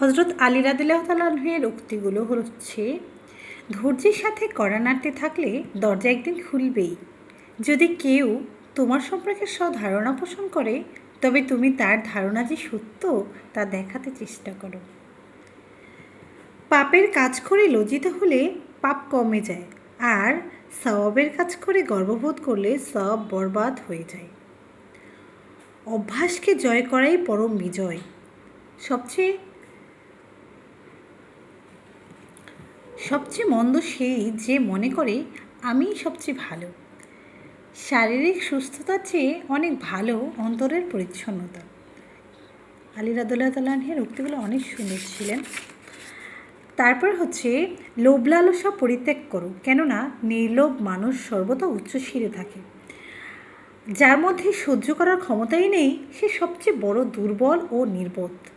হজরত আলী রাদিয়াল্লাহু তাআলা আনহু-এর উক্তিগুলো হচ্ছে, ধৈর্যের সাথে কড়া নাড়তে থাকলে দরজা একদিন খুলবেই। যদি কেউ তোমার সম্পর্কে ধারণা পোষণ করে, তবে তুমি তার ধারণা যে সত্য তা দেখাতে চেষ্টা করো। পাপের কাজ করে লজ্জিত হলে পাপ কমে যায়, আর সওয়াবের কাজ করে গর্ববোধ করলে সওয়াব বরবাদ হয়ে যায়। অভ্যাসকে জয় করাই পরম বিজয়। সবচেয়ে মন্দ সেই যে মনে করে আমি সবচেয়ে ভালো। শারীরিক সুস্থতার চেয়ে অনেক ভালো অন্তরের পরিচ্ছন্নতা। আলী রাদিয়াল্লাহু তাআলা আনহু-এর উক্তিগুলো অনেক সুন্দর ছিলেন। তারপর হচ্ছে, লোভ লালসা পরিত্যাগ করো, কেননা নির্লোভ মানুষ সর্বদা উচ্চ শিরে থাকে। যার মধ্যে সহ্য করার ক্ষমতাই নেই, সে সবচেয়ে বড় দুর্বল ও নির্বোধ।